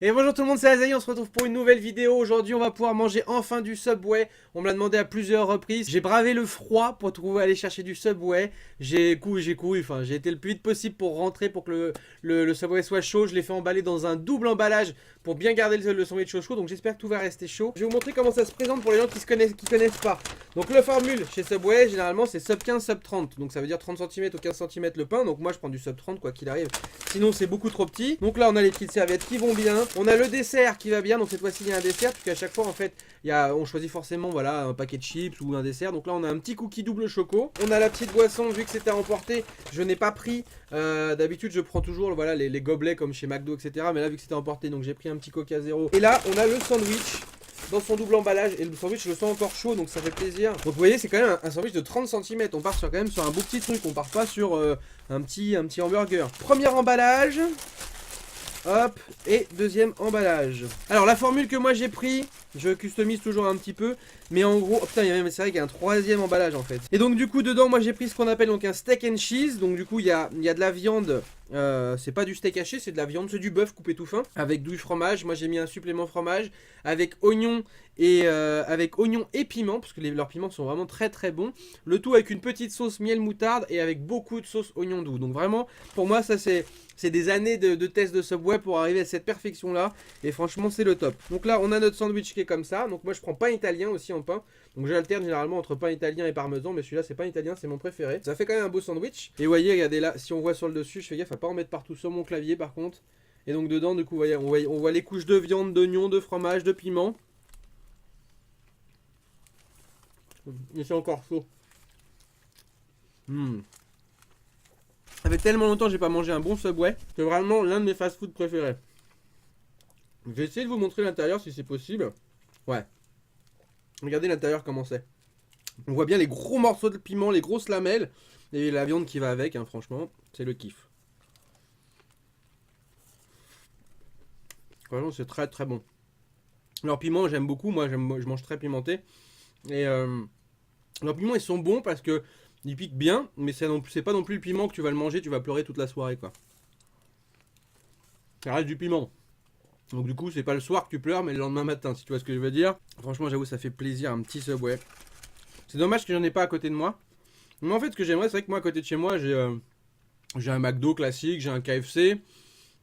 Et bonjour tout le monde, c'est Azaï, on se retrouve pour une nouvelle vidéo. Aujourd'hui on va pouvoir manger enfin du Subway. On me l'a demandé à plusieurs reprises. J'ai bravé le froid pour trouver aller chercher du Subway. J'ai couru, enfin j'ai été le plus vite possible pour rentrer pour que le Subway soit chaud. Je l'ai fait emballer dans un double emballage pour bien garder le sandwich chaud. Donc j'espère que tout va rester chaud. Je vais vous montrer comment ça se présente pour les gens qui connaissent pas. Donc le formule chez Subway, généralement c'est sub 15, sub 30. Donc ça veut dire 30 cm ou 15 cm le pain. Donc moi je prends du sub 30 quoi qu'il arrive. Sinon c'est beaucoup trop petit. Donc là on a les petites serviettes qui vont bien. On a le dessert qui va bien, donc cette fois-ci il y a un dessert, puisqu'à chaque fois en fait on choisit forcément voilà, un paquet de chips ou un dessert. Donc là on a un petit cookie double choco. On a la petite boisson, vu que c'était à emporter, je n'ai pas pris. D'habitude je prends toujours voilà, les gobelets comme chez McDo, etc. Mais là vu que c'était à emporter, donc j'ai pris un petit Coca Zéro. Et là on a le sandwich dans son double emballage, et le sandwich je le sens encore chaud, donc ça fait plaisir. Donc vous voyez c'est quand même un sandwich de 30 cm. On part quand même sur un beau petit truc, on part pas sur un petit hamburger. Premier emballage. Hop, et deuxième emballage. Alors la formule que moi j'ai pris, je customise toujours un petit peu, mais en gros, oh putain, c'est vrai qu'il y a un troisième emballage en fait. Et donc du coup dedans, moi j'ai pris ce qu'on appelle donc un steak and cheese. Donc du coup il y a de la viande, c'est pas du steak haché, c'est de la viande, c'est du bœuf coupé tout fin, avec du fromage. Moi j'ai mis un supplément fromage, avec oignon et piment, parce que leurs piments sont vraiment très très bons. Le tout avec une petite sauce miel moutarde et avec beaucoup de sauce oignon doux. Donc vraiment, pour moi ça c'est des années de tests de Subway pour arriver à cette perfection là. Et franchement c'est le top. Donc là on a notre sandwich qui est comme ça. Donc moi je prends pain italien aussi en pain. Donc j'alterne généralement entre pain italien et parmesan. Mais celui-là c'est pain italien, c'est mon préféré. Ça fait quand même un beau sandwich. Et vous voyez, regardez là, si on voit sur le dessus, je fais gaffe à pas en mettre partout sur mon clavier par contre. Et donc dedans du coup vous voyez, on voit les couches de viande, d'oignon, de fromage, de piment. Et c'est encore chaud. Ça fait tellement longtemps que j'ai pas mangé un bon Subway. C'est vraiment l'un de mes fast-food préférés. Je vais essayer de vous montrer l'intérieur si c'est possible. Ouais. Regardez l'intérieur comment c'est. On voit bien les gros morceaux de piment, les grosses lamelles. Et la viande qui va avec, hein, franchement. C'est le kiff. Franchement, c'est très très bon. Leurs piments, j'aime beaucoup. Moi, je mange très pimenté. Et leurs piments, ils sont bons parce que ils piquent bien. Mais c'est pas non plus le piment que tu vas le manger, tu vas pleurer toute la soirée, quoi. Ça reste du piment. Donc du coup, c'est pas le soir que tu pleures, mais le lendemain matin, si tu vois ce que je veux dire. Franchement, j'avoue, ça fait plaisir, un petit Subway. C'est dommage que j'en ai pas à côté de moi. Mais en fait, ce que j'aimerais, c'est vrai que moi, à côté de chez moi, j'ai un McDo classique, j'ai un KFC,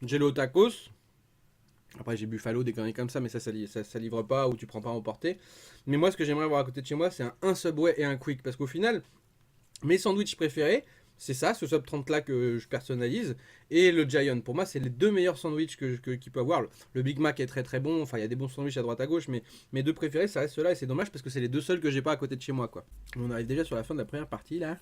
j'ai le Tacos. Après, j'ai Buffalo, des conneries comme ça, mais ça livre pas ou tu prends pas à emporter. Mais moi, ce que j'aimerais avoir à côté de chez moi, c'est un Subway et un Quick. Parce qu'au final, mes sandwichs préférés, c'est ça, ce sub 30 là que je personnalise, et le Giant. Pour moi, c'est les deux meilleurs sandwichs qu'il peut avoir. Le Big Mac est très très bon, enfin, il y a des bons sandwichs à droite à gauche, mais mes deux préférés, ça reste ceux-là, et c'est dommage parce que c'est les deux seuls que j'ai pas à côté de chez moi, quoi. On arrive déjà sur la fin de la première partie là.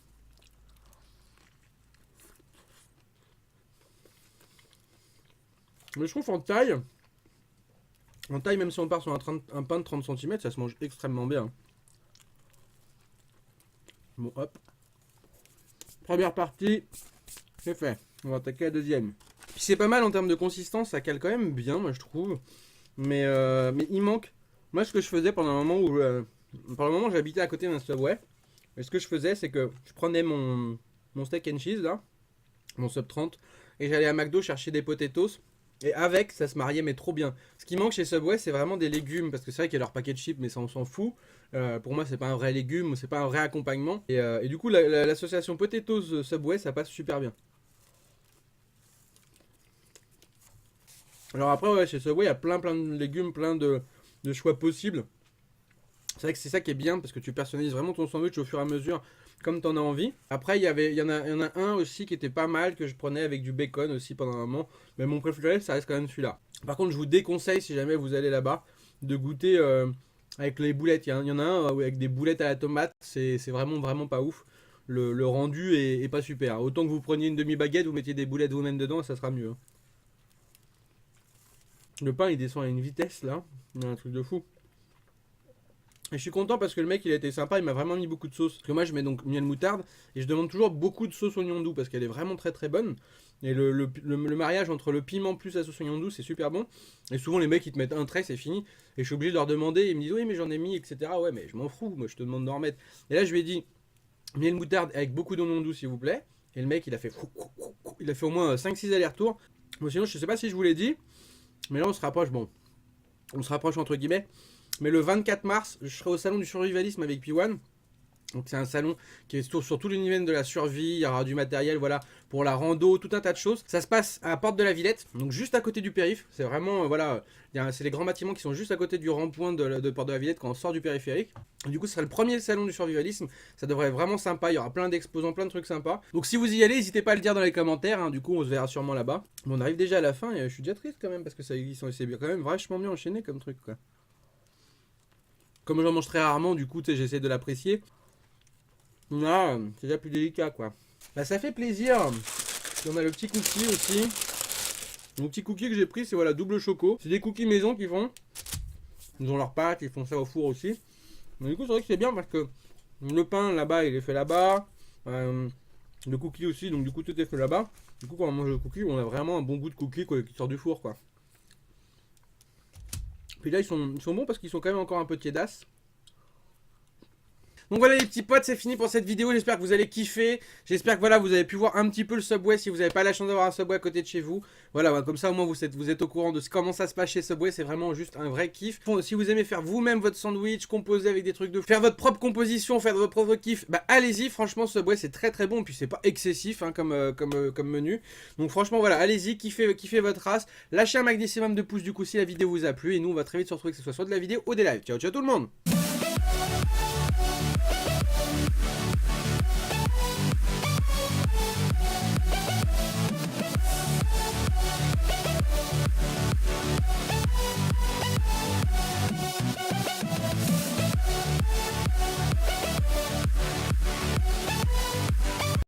Mais je trouve en taille, même si on part sur un pain de 30 cm, ça se mange extrêmement bien. Bon, hop. Première partie, c'est fait. On va attaquer la deuxième. Puis c'est pas mal en termes de consistance, ça cale quand même bien, moi je trouve. Mais il manque. Moi, ce que je faisais pendant un moment où. Pendant le moment, j'habitais à côté d'un Subway. Et ce que je faisais, c'est que je prenais mon steak and cheese, là, mon sub 30, et j'allais à McDo chercher des potatoes. Et avec, ça se mariait, mais trop bien. Ce qui manque chez Subway, c'est vraiment des légumes. Parce que c'est vrai qu'il y a leur paquet de chips, mais ça, on s'en fout. Pour moi, c'est pas un vrai légume, c'est pas un vrai accompagnement. Et du coup, l'association potatoes Subway, ça passe super bien. Alors après, ouais, chez Subway, il y a plein de légumes, plein de choix possibles. C'est vrai que c'est ça qui est bien parce que tu personnalises vraiment ton sandwich au fur et à mesure comme tu en as envie. Après, il y en a un aussi qui était pas mal que je prenais avec du bacon aussi pendant un moment. Mais mon préféré, ça reste quand même celui-là. Par contre, je vous déconseille si jamais vous allez là-bas de goûter avec les boulettes. Il y en a un avec des boulettes à la tomate. C'est vraiment, vraiment pas ouf. Le rendu est pas super. Autant que vous preniez une demi-baguette, vous mettiez des boulettes vous-même dedans, ça sera mieux, hein. Le pain, il descend à une vitesse là. Il y a un truc de fou. Et je suis content parce que le mec il a été sympa, il m'a vraiment mis beaucoup de sauce. Parce que moi je mets donc miel moutarde et je demande toujours beaucoup de sauce oignon doux parce qu'elle est vraiment très très bonne. Et le mariage entre le piment plus la sauce oignon doux c'est super bon. Et souvent les mecs ils te mettent un trait, c'est fini. Et je suis obligé de leur demander, ils me disent oui mais j'en ai mis etc. Ouais mais je m'en fous, moi je te demande d'en remettre. Et là je lui ai dit miel moutarde avec beaucoup d'oignon doux s'il vous plaît. Et le mec il a fait au moins 5-6 allers-retours. Moi sinon je sais pas si je vous l'ai dit. Mais là on se rapproche, bon, on se rapproche entre guillemets. Mais le 24 mars, je serai au salon du survivalisme avec P1. Donc c'est un salon qui est sur tout l'univers de la survie, il y aura du matériel, voilà, pour la rando, tout un tas de choses. Ça se passe à Porte de la Villette, donc juste à côté du périph'. C'est vraiment, voilà, c'est les grands bâtiments qui sont juste à côté du rond-point de Porte de la Villette quand on sort du périphérique. Et du coup, ce sera le premier salon du survivalisme. Ça devrait être vraiment sympa, il y aura plein d'exposants, plein de trucs sympas. Donc si vous y allez, n'hésitez pas à le dire dans les commentaires, hein. Du coup on se verra sûrement là-bas. Bon, on arrive déjà à la fin et je suis déjà triste quand même parce que c'est quand même vachement bien enchaîné comme truc, quoi. Comme j'en mange très rarement, du coup, j'essaie de l'apprécier. Là, c'est déjà plus délicat, quoi. Bah, ça fait plaisir. Puis on a le petit cookie aussi. Le petit cookie que j'ai pris, c'est voilà, double choco. C'est des cookies maison qu'ils font. Ils ont leur pâte, ils font ça au four aussi. Mais du coup, c'est vrai que c'est bien parce que le pain là-bas, il est fait là-bas. Le cookie aussi, donc du coup, tout est fait là-bas. Du coup, quand on mange le cookie, on a vraiment un bon goût de cookie quoi, qui sort du four, quoi. Puis là, ils sont bons parce qu'ils sont quand même encore un peu tiédasses. Donc voilà les petits potes, c'est fini pour cette vidéo, j'espère que vous allez kiffer. J'espère que voilà, vous avez pu voir un petit peu le Subway si vous n'avez pas la chance d'avoir un Subway à côté de chez vous. Voilà, comme ça au moins vous êtes au courant de comment ça se passe chez Subway, c'est vraiment juste un vrai kiff. Bon, si vous aimez faire vous-même votre sandwich, composer avec des trucs de... faire votre propre composition, faire votre propre kiff, bah allez-y, franchement Subway c'est très très bon, et puis c'est pas excessif hein, comme menu. Donc franchement voilà, allez-y, kiffez votre race. Lâchez un maximum de pouces du coup si la vidéo vous a plu, et nous on va très vite se retrouver que ce soit de la vidéo ou des lives. Ciao ciao tout le monde.